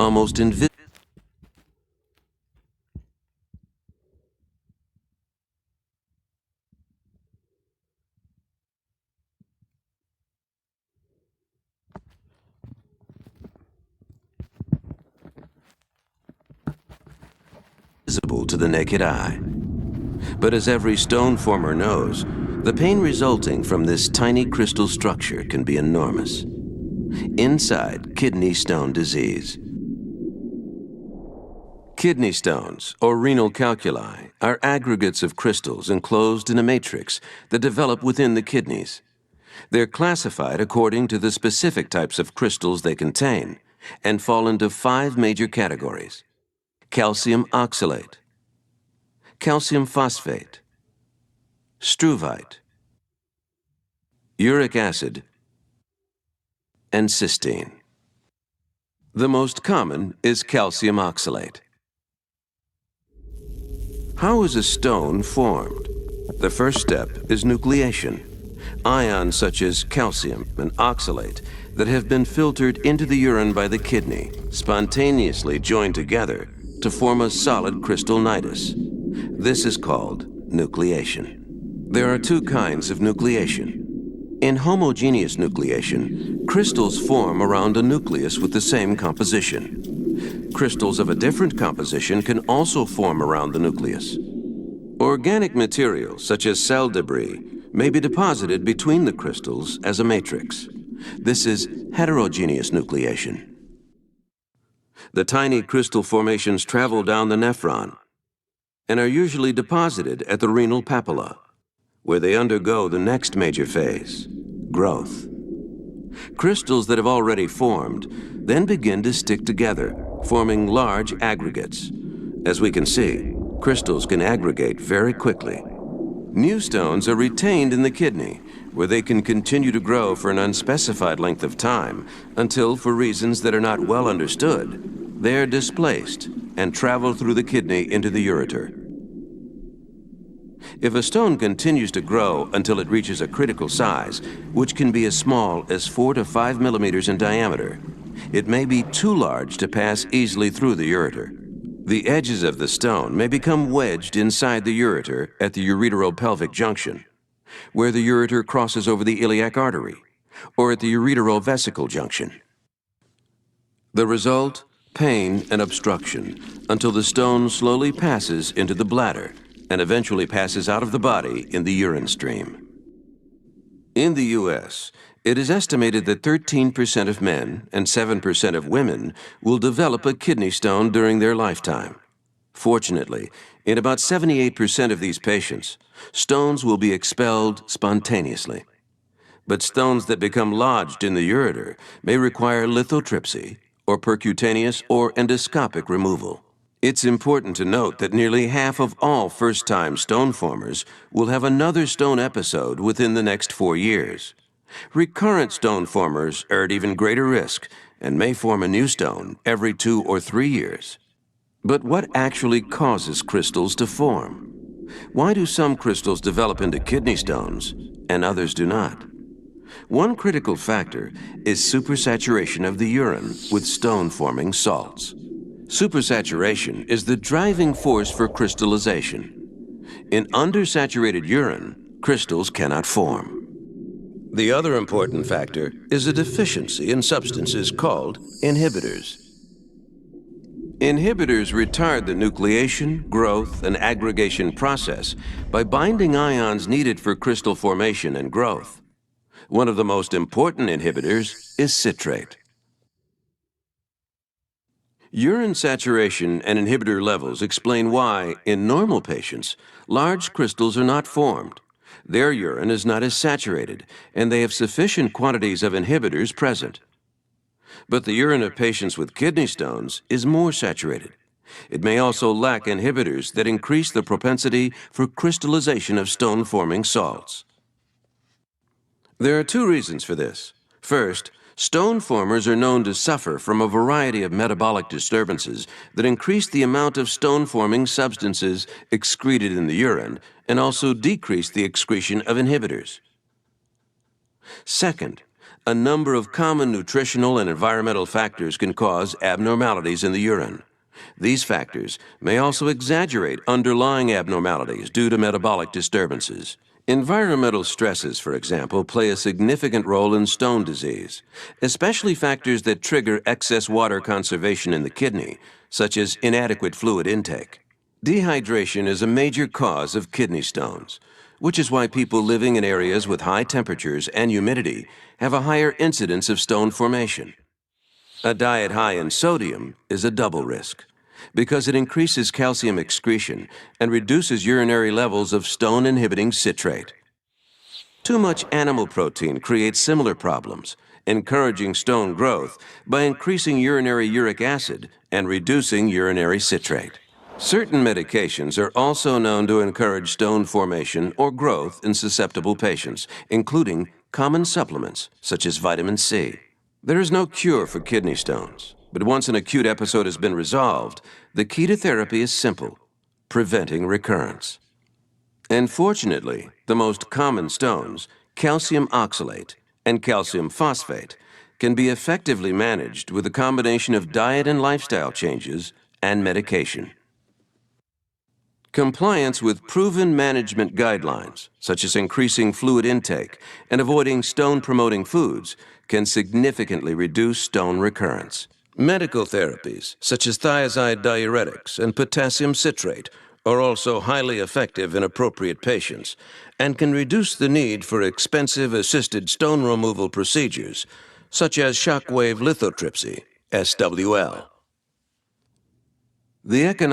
almost invisible to the naked eye. But as every stone former knows, the pain resulting from this tiny crystal structure can be enormous. Inside kidney stone disease. Kidney stones, or renal calculi, are aggregates of crystals enclosed in a matrix that develop within the kidneys. They're classified according to the specific types of crystals they contain and fall into 5 major categories: calcium oxalate, calcium phosphate, struvite, uric acid, and cysteine. The most common is calcium oxalate. How is a stone formed? The first step is nucleation. Ions such as calcium and oxalate that have been filtered into the urine by the kidney spontaneously join together to form a solid crystal nidus. This is called nucleation. There are 2 kinds of nucleation. In homogeneous nucleation, crystals form around a nucleus with the same composition. Crystals of a different composition can also form around the nucleus. Organic materials, such as cell debris, may be deposited between the crystals as a matrix. This is heterogeneous nucleation. The tiny crystal formations travel down the nephron and are usually deposited at the renal papilla, where they undergo the next major phase, growth. Crystals that have already formed then begin to stick together, forming large aggregates. As we can see, crystals can aggregate very quickly. New stones are retained in the kidney, where they can continue to grow for an unspecified length of time until, for reasons that are not well understood, they are displaced and travel through the kidney into the ureter. If a stone continues to grow until it reaches a critical size, which can be as small as 4 to 5 millimeters in diameter, it may be too large to pass easily through the ureter. The edges of the stone may become wedged inside the ureter at the ureteropelvic junction, where the ureter crosses over the iliac artery, or at the ureterovesical junction. The result? Pain and obstruction, until the stone slowly passes into the bladder and eventually passes out of the body in the urine stream. In the U.S., it is estimated that 13% of men and 7% of women will develop a kidney stone during their lifetime. Fortunately, in about 78% of these patients, stones will be expelled spontaneously. But stones that become lodged in the ureter may require lithotripsy or percutaneous or endoscopic removal. It's important to note that nearly half of all first-time stone formers will have another stone episode within the next 4 years. Recurrent stone formers are at even greater risk and may form a new stone every 2 or 3 years. But what actually causes crystals to form? Why do some crystals develop into kidney stones and others do not? One critical factor is supersaturation of the urine with stone-forming salts. Supersaturation is the driving force for crystallization. In undersaturated urine, crystals cannot form. The other important factor is a deficiency in substances called inhibitors. Inhibitors retard the nucleation, growth, and aggregation process by binding ions needed for crystal formation and growth. One of the most important inhibitors is citrate. Urine saturation and inhibitor levels explain why, in normal patients, large crystals are not formed. Their urine is not as saturated, and they have sufficient quantities of inhibitors present. But the urine of patients with kidney stones is more saturated. It may also lack inhibitors that increase the propensity for crystallization of stone-forming salts. There are 2 reasons for this. First, stone formers are known to suffer from a variety of metabolic disturbances that increase the amount of stone-forming substances excreted in the urine and also decrease the excretion of inhibitors. Second, A number of common nutritional and environmental factors can cause abnormalities in the urine. These factors may also exaggerate underlying abnormalities due to metabolic disturbances. Environmental stresses, for example, play a significant role in stone disease, especially factors that trigger excess water conservation in the kidney, such as inadequate fluid intake. Dehydration is a major cause of kidney stones, which is why people living in areas with high temperatures and humidity have a higher incidence of stone formation. A diet high in sodium is a double risk, because it increases calcium excretion and reduces urinary levels of stone-inhibiting citrate. Too much animal protein creates similar problems, encouraging stone growth by increasing urinary uric acid and reducing urinary citrate. Certain medications are also known to encourage stone formation or growth in susceptible patients, including common supplements such as vitamin C. There is no cure for kidney stones, but once an acute episode has been resolved, the key to therapy is simple: preventing recurrence. And fortunately, the most common stones, calcium oxalate and calcium phosphate, can be effectively managed with a combination of diet and lifestyle changes and medication. Compliance with proven management guidelines, such as increasing fluid intake and avoiding stone-promoting foods, can significantly reduce stone recurrence. Medical therapies, such as thiazide diuretics and potassium citrate, are also highly effective in appropriate patients and can reduce the need for expensive assisted stone removal procedures, such as shockwave lithotripsy, SWL. The economic